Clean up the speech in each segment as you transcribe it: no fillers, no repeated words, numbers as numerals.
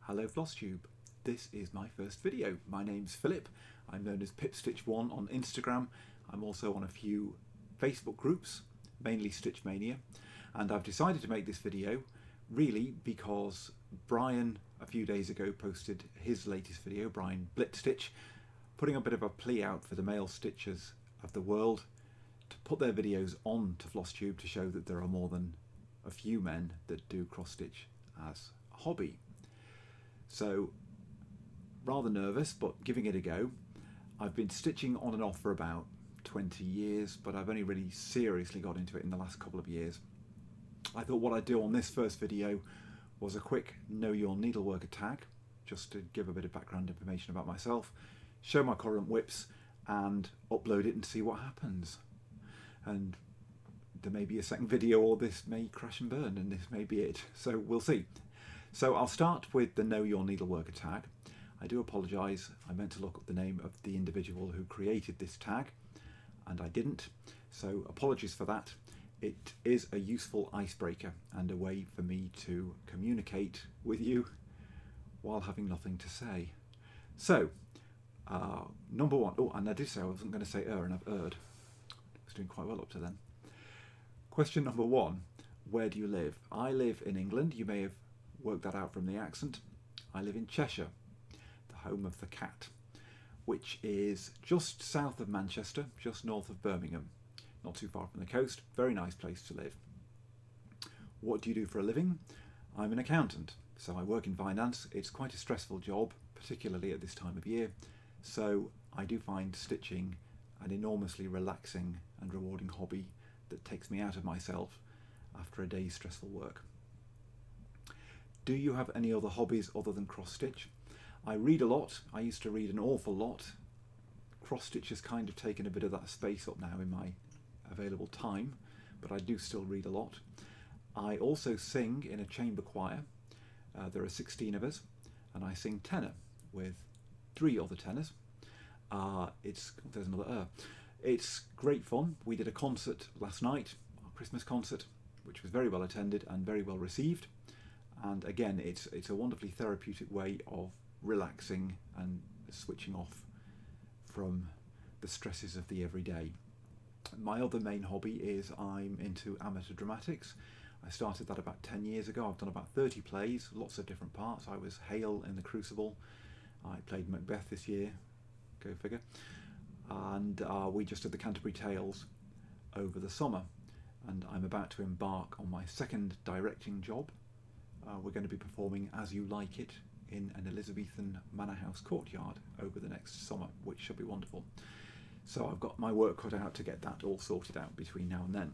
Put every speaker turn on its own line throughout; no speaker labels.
Hello Flosstube, this is my first video. My name's Philip, I'm known as PipStitch1 on Instagram. I'm also on a few Facebook groups, mainly Stitch Mania, and I've decided to make this video really because Brian a few days ago posted his latest video, Brian Blitzstitch, putting a bit of a plea out for the male stitchers of the world to put their videos on to Flosstube to show that there are more than a few men that do cross stitch as a hobby. So, rather nervous, but giving it a go. I've been stitching on and off for about 20 years, but I've only really seriously got into it in the last couple of years. I thought what I'd do on this first video was a quick Know Your Needleworker tag, just to give a bit of background information about myself, show my current whips, and upload it and see what happens. And there may be a second video, or this may crash and burn, and this may be it. So we'll see. So I'll start with the Know Your Needleworker tag. I do apologise, I meant to look up the name of the individual who created this tag, and I didn't, so apologies for that. It is a useful icebreaker and a way for me to communicate with you while having nothing to say. So, number one, oh, and I did say I wasn't going to say and I've erred. I was doing quite well up to then. Question number one, where do you live? I live in England. You may have worked that out from the accent. I live in Cheshire, the home of the cat, which is just south of Manchester, just north of Birmingham, not too far from the coast. Very nice place to live. What do you do for a living? I'm an accountant, so I work in finance. It's quite a stressful job, particularly at this time of year, so I do find stitching an enormously relaxing and rewarding hobby that takes me out of myself after a day's stressful work. Do you have any other hobbies other than cross stitch? I read a lot. I used to read an awful lot. Cross stitch has kind of taken a bit of that space up now in my available time, but I do still read a lot. I also sing in a chamber choir. There are 16 of us, and I sing tenor with 3 other tenors. There's another It's great fun. We did a concert last night, our Christmas concert, which was very well attended and very well received. And again, it's a wonderfully therapeutic way of relaxing and switching off from the stresses of the everyday. My other main hobby is I'm into amateur dramatics. I started that about 10 years ago. I've done about 30 plays, lots of different parts. I was Hale in The Crucible. I played Macbeth this year, go figure. And we just did the Canterbury Tales over the summer. And I'm about to embark on my second directing job. We're going to be performing As You Like It in an Elizabethan manor house courtyard over the next summer, which should be wonderful. So I've got my work cut out to get that all sorted out between now and then.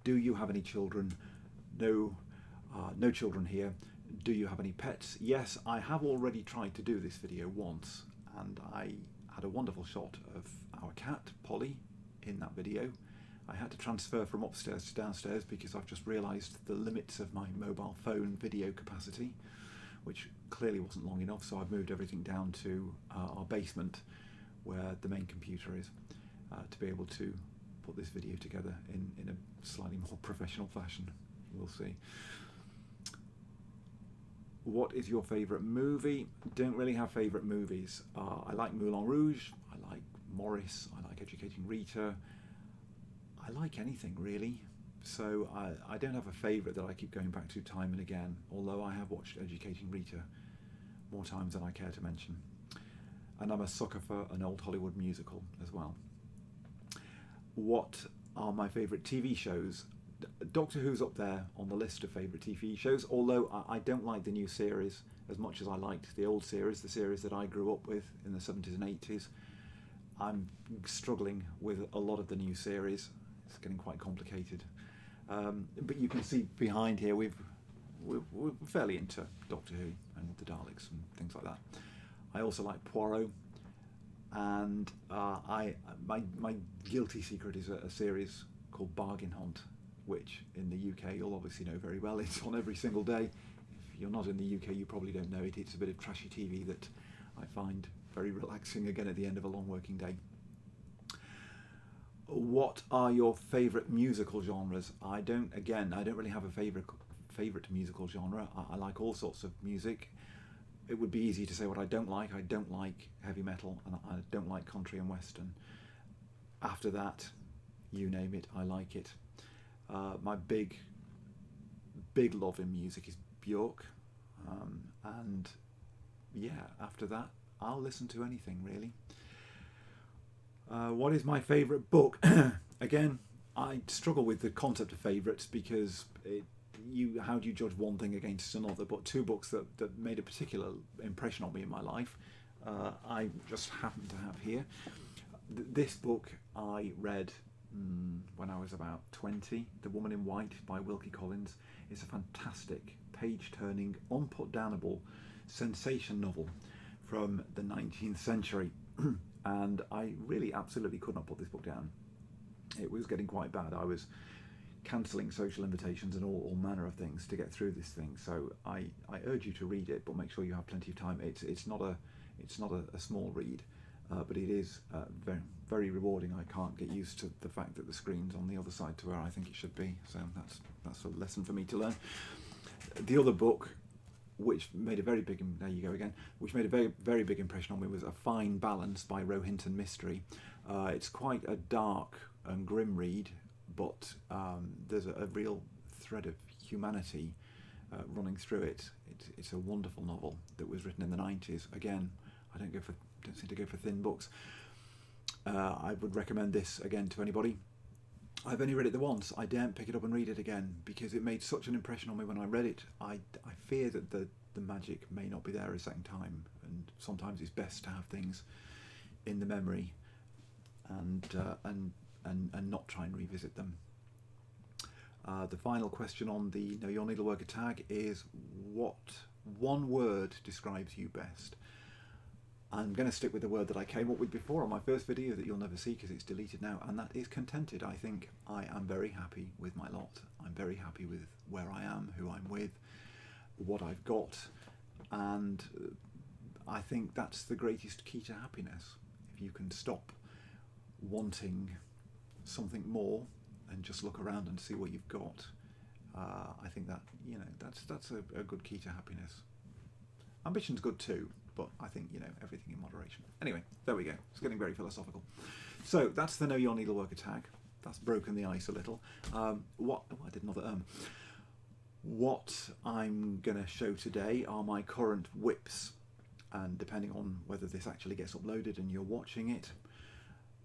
Do you have any children? No, no children here. Do you have any pets? Yes, I have already tried to do this video once, and I had a wonderful shot of our cat, Polly, in that video. I had to transfer from upstairs to downstairs because I've just realised the limits of my mobile phone video capacity, which clearly wasn't long enough, so I've moved everything down to our basement where the main computer is to be able to put this video together in a slightly more professional fashion. We'll see. What is your favourite movie? Don't really have favourite movies. I like Moulin Rouge, I like Morris, I like Educating Rita. I like anything really, so I don't have a favourite that I keep going back to time and again, although I have watched Educating Rita more times than I care to mention. And I'm a sucker for an old Hollywood musical as well. What are my favourite TV shows? Doctor Who's up there on the list of favourite TV shows, although I don't like the new series as much as I liked the old series, the series that I grew up with in the 70s and 80s. I'm struggling with a lot of the new series. It's getting quite complicated, but you can see behind here we're fairly into Doctor Who and the Daleks and things like that. I also like Poirot, and my guilty secret is a series called Bargain Hunt, which in the UK you'll obviously know very well. It's on every single day. If you're not in the UK, you probably don't know it. It's a bit of trashy TV that I find very relaxing again at the end of a long working day. What are your favourite musical genres? I don't really have a favourite musical genre. I like all sorts of music. It would be easy to say what I don't like. I don't like heavy metal, and I don't like country and western. After that, you name it, I like it. My big love in music is Björk, and yeah, after that, I'll listen to anything really. What is my favourite book? Again, I struggle with the concept of favourites because how do you judge one thing against another? But two books that made a particular impression on me in my life, I just happen to have here. This book I read when I was about 20, The Woman in White by Wilkie Collins. It's a fantastic, page-turning, unputdownable sensation novel from the 19th century. And I really absolutely could not put this book down. It was getting quite bad. I was cancelling social invitations and all manner of things to get through this thing. So I urge you to read it, but make sure you have plenty of time. It's not a small read, but it is very, very rewarding. I can't get used to the fact that the screen's on the other side to where I think it should be. So that's a lesson for me to learn. The other book, which made a very big, there you go again, which made a very, very big impression on me, was A Fine Balance by Rohinton Mystery. It's quite a dark and grim read, but there's a real thread of humanity running through it. It's a wonderful novel that was written in the 90s. Again, I don't seem to go for thin books. I would recommend this again to anybody. I've only read it the once. I daren't pick it up and read it again because it made such an impression on me when I read it. I fear that the magic may not be there a second time, and sometimes it's best to have things in the memory and not try and revisit them. The final question on the Know Your Needleworker tag is, what one word describes you best? I'm going to stick with the word that I came up with before on my first video that you'll never see because it's deleted now, and that is contented. I think I am very happy with my lot. I'm very happy with where I am, who I'm with, what I've got, and I think that's the greatest key to happiness. If you can stop wanting something more and just look around and see what you've got, I think that, that's a good key to happiness. Ambition's good too, but I think, everything in moderation. Anyway, there we go. It's getting very philosophical. So that's the Know Your Needleworker tag. That's broken the ice a little. I did another What I'm going to show today are my current whips, and depending on whether this actually gets uploaded and you're watching it,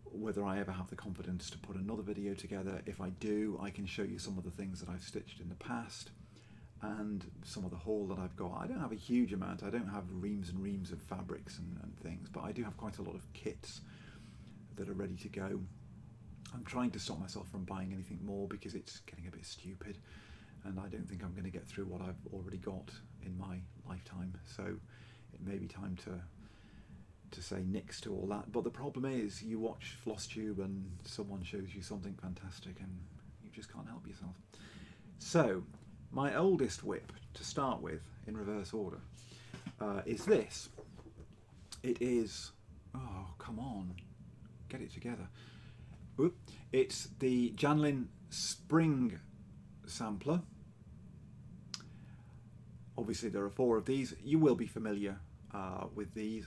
whether I ever have the confidence to put another video together. If I do, I can show you some of the things that I've stitched in the past and some of the haul that I've got. I don't have a huge amount. I don't have reams and reams of fabrics and things, but I do have quite a lot of kits that are ready to go. I'm trying to stop myself from buying anything more because it's getting a bit stupid, and I don't think I'm going to get through what I've already got in my lifetime. So it may be time to say nix to all that. But the problem is, you watch Flosstube and someone shows you something fantastic and you just can't help yourself. So my oldest whip to start with, in reverse order, is this. It is, oh come on, get it together. Oop. It's the Janlynn Spring Sampler. Obviously there are 4 of these. You will be familiar with these.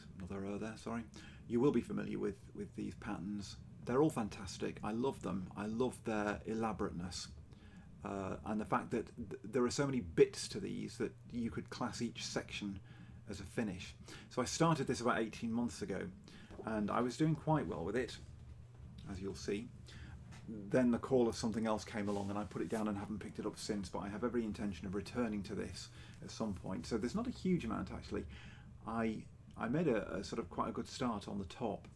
Sorry. You will be familiar with these patterns. They're all fantastic. I love them. I love their elaborateness and the fact that there are so many bits to these that you could class each section as a finish. So I started this about 18 months ago and I was doing quite well with it, as you'll see. Then the call of something else came along and I put it down and haven't picked it up since, but I have every intention of returning to this at some point. So there's not a huge amount actually. I made a sort of quite a good start on the top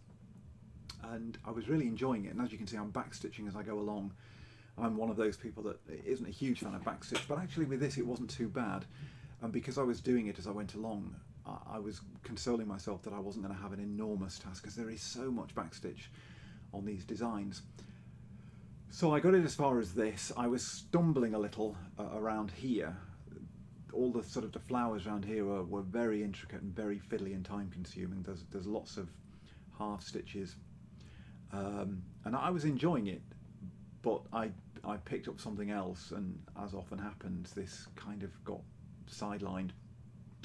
and I was really enjoying it, and as you can see I'm backstitching as I go along. I'm one of those people that isn't a huge fan of backstitch, but actually with this it wasn't too bad, and because I was doing it as I went along, I was consoling myself that I wasn't going to have an enormous task because there is so much backstitch on these designs. So I got it as far as this. I was stumbling a little around here. All the sort of the flowers around here were very intricate and very fiddly and time consuming. There's lots of half stitches and I was enjoying it, but I I picked up something else, and as often happens, this kind of got sidelined.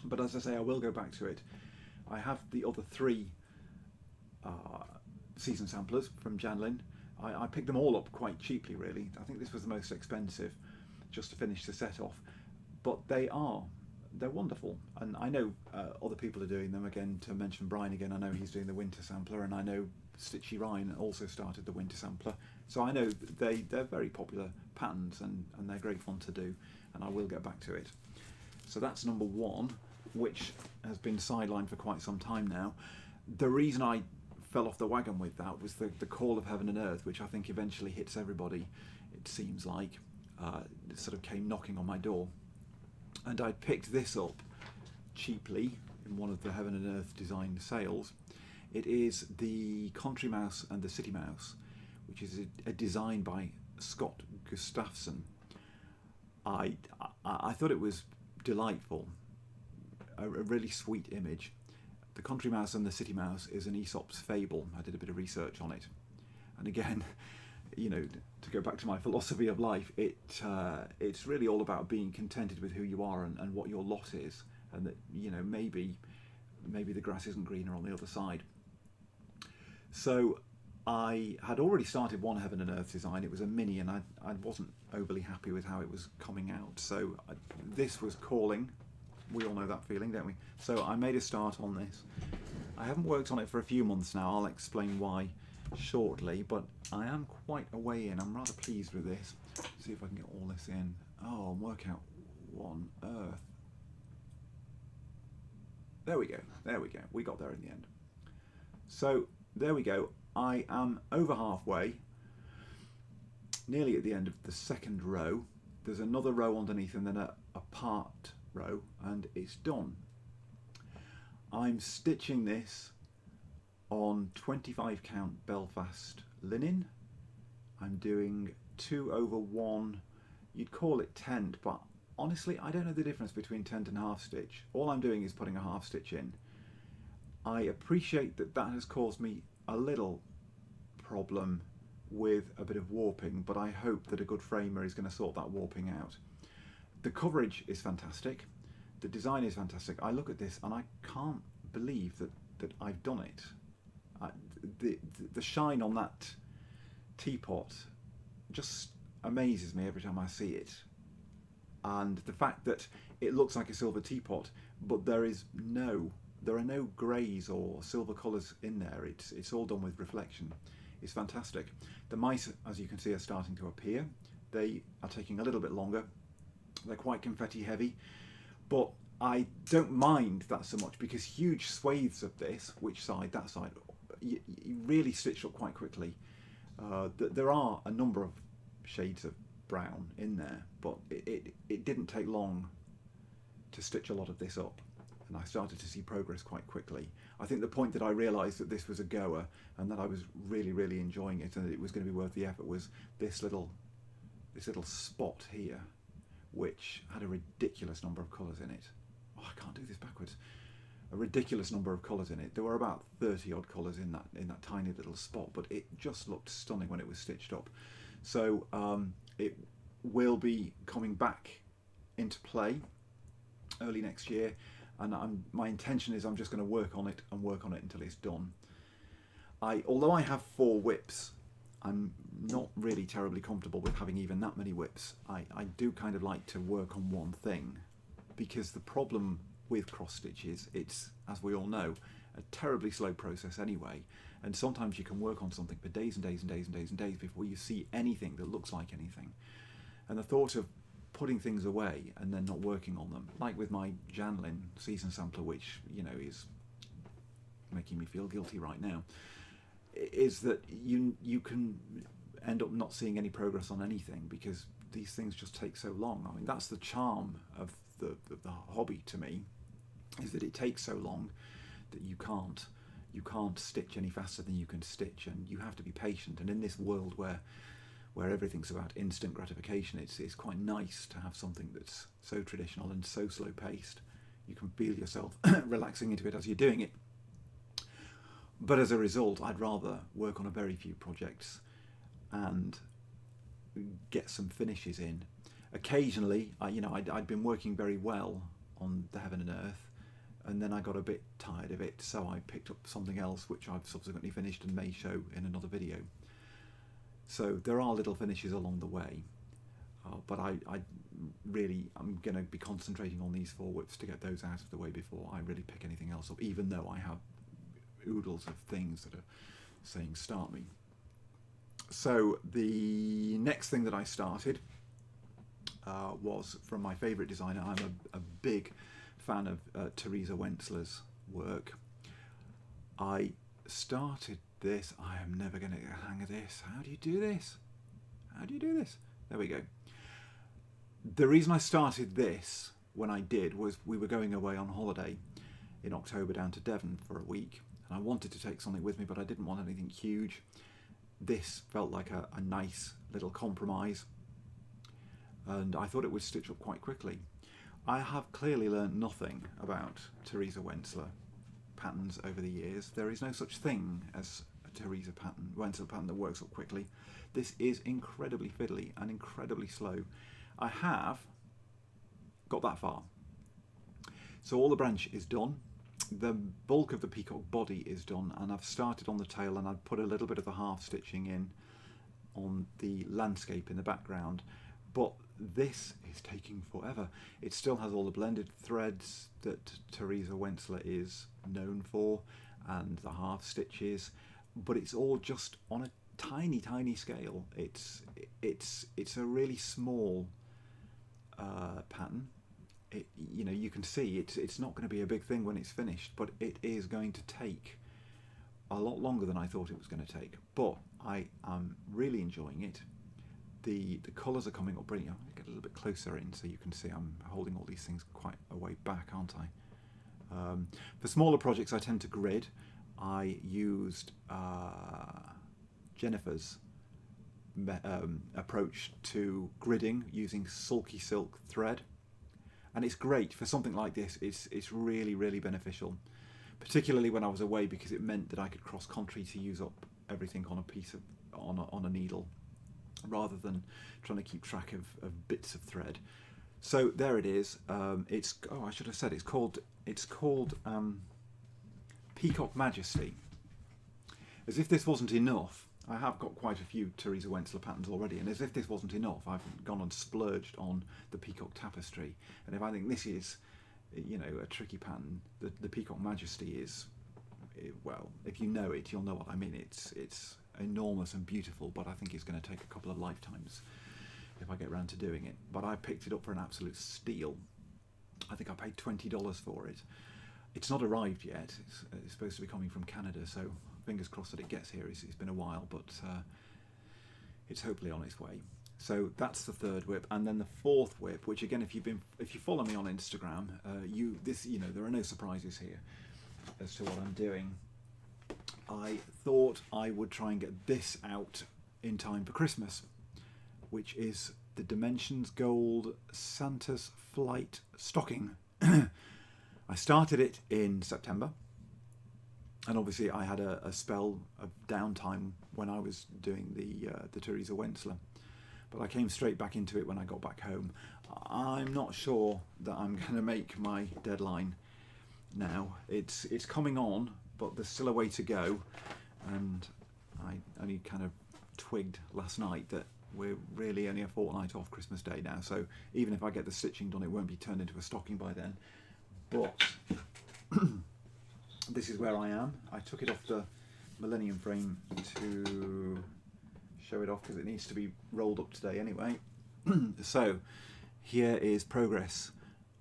But as I say, I will go back to it. I have the other 3 season samplers from Janlynn. I picked them all up quite cheaply, really. I think this was the most expensive, just to finish the set off. But they're wonderful, and I know other people are doing them. Again, to mention Brian again, I know he's doing the winter sampler, and I know Stitchy Ryan also started the winter sampler. So I know they're very popular patterns, and they're great fun to do, and I will get back to it. So that's number 1, which has been sidelined for quite some time now. The reason I fell off the wagon with that was the call of heaven and earth, which I think eventually hits everybody, it seems like. It sort of came knocking on my door, and I picked this up cheaply in one of the Heaven and Earth design sales. It is the Country Mouse and the City Mouse, which is a design by Scott Gustafsson. I thought it was delightful, a really sweet image. The Country Mouse and the City Mouse is an Aesop's fable. I did a bit of research on it, and again, you know, to go back to my philosophy of life, it's really all about being contented with who you are and what your lot is, and that, you know, maybe the grass isn't greener on the other side. So I had already started one Heaven and Earth design. It was a mini, and I wasn't overly happy with how it was coming out. So this was calling. We all know that feeling, don't we? So I made a start on this. I haven't worked on it for a few months now. I'll explain why shortly, but I am quite a way in. I'm rather pleased with this. Let's see if I can get all this in. Oh, and work out one earth. There we go. There we go. We got there in the end. So there we go. I am over halfway, nearly at the end of the second row. There's another row underneath, and then a part row, and it's done. I'm stitching this on 25 count Belfast linen. I'm doing 2/1. You'd call it tent, but honestly I don't know the difference between tent and half stitch. All I'm doing is putting a half stitch in. I appreciate that has caused me a little problem with a bit of warping, but I hope that a good framer is going to sort that warping out. The coverage is fantastic. The design is fantastic. I look at this and I can't believe that I've done it. The shine on that teapot just amazes me every time I see it. And the fact that it looks like a silver teapot, but there are no greys or silver colours in there. It's all done with reflection. It's fantastic. The mice, as you can see, are starting to appear. They are taking a little bit longer. They're quite confetti heavy, but I don't mind that so much, because huge swathes of this, which side, that side, you really stitch up quite quickly. There are a number of shades of brown in there, but it didn't take long to stitch a lot of this up, and I started to see progress quite quickly. I think the point that I realised that this was a goer and that I was really, really enjoying it and that it was going to be worth the effort was this little spot here, which had a ridiculous number of colours in it. Oh, I can't do this backwards. A ridiculous number of colours in it. There were about 30 odd colours in that tiny little spot, but it just looked stunning when it was stitched up. So it will be coming back into play early next year, and my intention is I'm just going to work on it until it's done. Although I have 4 whips, I'm not really terribly comfortable with having even that many whips. I do kind of like to work on one thing, because the problem with cross stitches, it's, as we all know, a terribly slow process anyway, and sometimes you can work on something for days and days and days and days and days before you see anything that looks like anything. And the thought of putting things away and then not working on them, like with my Janlynn season sampler, which, you know, is making me feel guilty right now, is that you can end up not seeing any progress on anything because these things just take so long. I mean, that's the charm of the hobby to me, is that it takes so long that you can't stitch any faster than you can stitch, and you have to be patient. And in this world where everything's about instant gratification, it's quite nice to have something that's so traditional and so slow paced. You can feel yourself relaxing into it as you're doing it. But as a result, I'd rather work on a very few projects and get some finishes in. Occasionally, I'd been working very well on the Heaven and Earth, and then I got a bit tired of it, so I picked up something else which I've subsequently finished and may show in another video. So there are little finishes along the way, but I'm going to be concentrating on these 4 whips to get those out of the way before I really pick anything else up, even though I have oodles of things that are saying start me. So the next thing that I started was from my favourite designer. I'm a big fan of Theresa Wentzler's work. I started this. I am never going to get a hang of this. How do you do this? How do you do this? There we go. The reason I started this when I did was we were going away on holiday in October down to Devon for a week, and I wanted to take something with me, but I didn't want anything huge. This felt like a nice little compromise, and I thought it would stitch up quite quickly. I have clearly learned nothing about Theresa Wentzler patterns over the years. There is no such thing as a Theresa Wentzler pattern that works up quickly. This is incredibly fiddly and incredibly slow. I have got that far. So all the branch is done. The bulk of the peacock body is done, and I've started on the tail, and I've put a little bit of the half stitching in on the landscape in the background, but this is taking forever. It still has all the blended threads that Theresa Wentzler is known for, and the half stitches, but it's all just on a tiny scale. It's a really small pattern. You can see it's not going to be a big thing when it's finished, but it is going to take a lot longer than I thought it was going to take. But I am really enjoying it. The colours are coming up brilliant. I'm going to get a little bit closer in so you can see I'm holding all these things quite a way back, aren't I? For smaller projects, I tend to grid. I used Jennifer's approach to gridding using sulky silk thread. And it's great for something like this. It's really beneficial, particularly when I was away, because it meant that I could cross country to use up everything on a piece of on a needle, rather than trying to keep track of bits of thread. So there it is. I should have said it's called Peacock Majesty. As if this wasn't enough, I have got quite a few Theresa Wentzler patterns already, and as if this wasn't enough, I've gone and splurged on the Peacock Tapestry. And if I think this is, a tricky pattern, the Peacock Majesty is, well, if you know it, you'll know what I mean. It's enormous and beautiful, but I think it's going to take a couple of lifetimes if I get around to doing it. But I picked it up for an absolute steal. I think I paid $20 for it. It's not arrived yet. It's supposed to be coming from Canada, so fingers crossed that it gets here. It's been a while, but it's hopefully on its way. So that's the third whip, and then the fourth whip, which again, if you follow me on Instagram, there are no surprises here as to what I'm doing. I thought I would try and get this out in time for Christmas, which is the Dimensions Gold Santa's Flight stocking. I started it in September, and obviously I had a spell of downtime when I was doing the Theresa Wentzler, but I came straight back into it when I got back home. I'm not sure that I'm going to make my deadline now. It's coming on, but there's still a way to go, and I only kind of twigged last night that we're really only a fortnight off Christmas Day now, so even if I get the stitching done, it won't be turned into a stocking by then. But this is where I am. I took it off the Millennium frame to show it off because it needs to be rolled up today anyway. So here is progress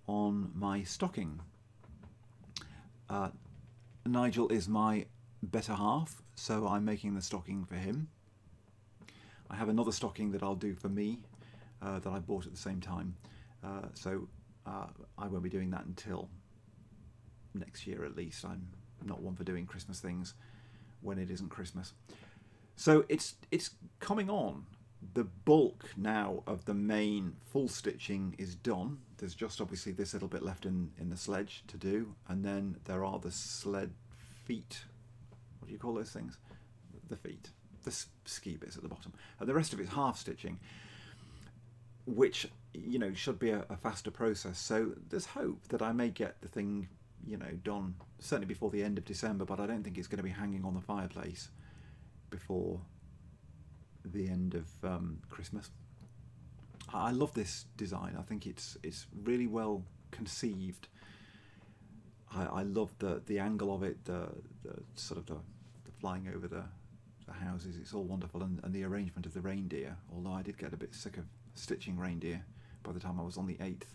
on my stocking. Nigel is my better half, so I'm making the stocking for him. I have another stocking that I'll do for me that I bought at the same time, so I won't be doing that until next year at least. I'm not one for doing Christmas things when it isn't Christmas. So it's coming on. The bulk now of the main full stitching is done. There's just obviously this little bit left in the sledge to do, and then there are the sled feet. What do you call those things? The feet. the ski bits at the bottom, and the rest of it's half stitching, which, you know, should be a faster process. So there's hope that I may get the thing, you know, done certainly before the end of December, but I don't think it's going to be hanging on the fireplace before the end of Christmas. I love this design. I think it's really well conceived. I love the angle of it, the sort of the flying over the houses. It's all wonderful, and the arrangement of the reindeer, although I did get a bit sick of stitching reindeer by the time I was on the 8th.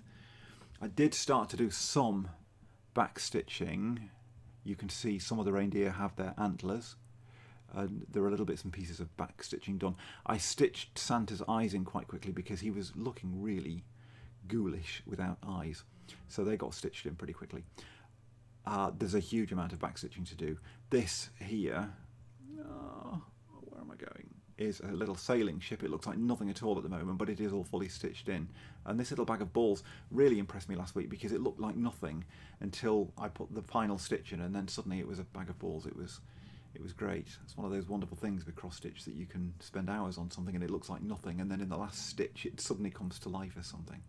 I did start to do some back stitching. You can see some of the reindeer have their antlers, and there are little bits and pieces of back stitching done. I stitched Santa's eyes in quite quickly because he was looking really ghoulish without eyes, so they got stitched in pretty quickly. There's a huge amount of back stitching to do. This here, where am I going, is a little sailing ship. It looks like nothing at all at the moment, but it is all fully stitched in. And this little bag of balls really impressed me last week because it looked like nothing until I put the final stitch in, and then suddenly it was a bag of balls. It was great. It's one of those wonderful things with cross stitch that you can spend hours on something and it looks like nothing, and then in the last stitch it suddenly comes to life as something.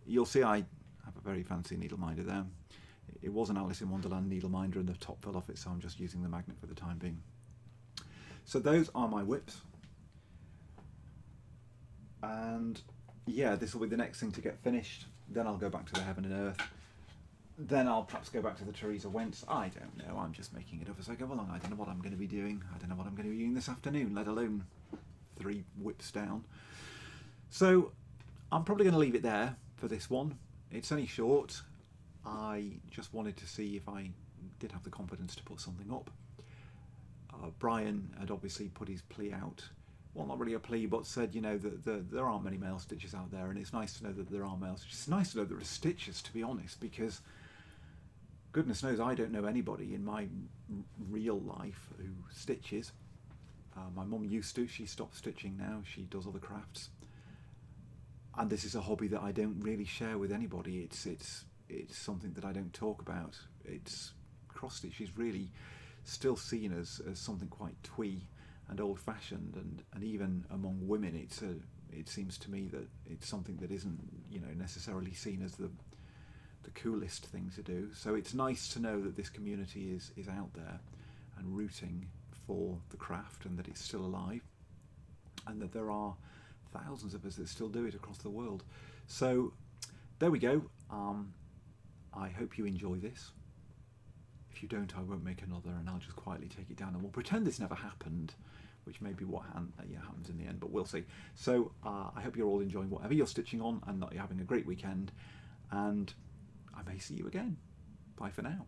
You'll see I have a very fancy needle minder there. It was an Alice in Wonderland needle minder and the top fell off it, so I'm just using the magnet for the time being. So those are my whips, and yeah, this will be the next thing to get finished. Then I'll go back to the Heaven and Earth. Then I'll perhaps go back to the Theresa Wentz. I don't know, I'm just making it up as I go along. I don't know what I'm going to be doing. I don't know what I'm going to be doing this afternoon, let alone 3 whips down. So I'm probably going to leave it there for this one. It's only short. I just wanted to see if I did have the confidence to put something up. Brian had obviously put his plea out. Well, not really a plea, but said, you know, that there aren't many male stitchers out there, and it's nice to know that there are male stitchers. It's nice to know there are stitchers, to be honest, because goodness knows I don't know anybody in my real life who stitches. My mum used to. She stopped stitching now. She does other crafts. And this is a hobby that I don't really share with anybody. It's something that I don't talk about. Cross stitch is really still seen as something quite twee and old-fashioned, and even among women it seems to me that it's something that isn't, you know, necessarily seen as the coolest thing to do. So it's nice to know that this community is out there and rooting for the craft, and that it's still alive, and that there are thousands of us that still do it across the world. So there we go. I hope you enjoy this. If you don't, I won't make another, and I'll just quietly take it down, and we'll pretend this never happened, which may be what happens in the end, but we'll see. So I hope you're all enjoying whatever you're stitching on, and that you're having a great weekend, and I may see you again. Bye for now.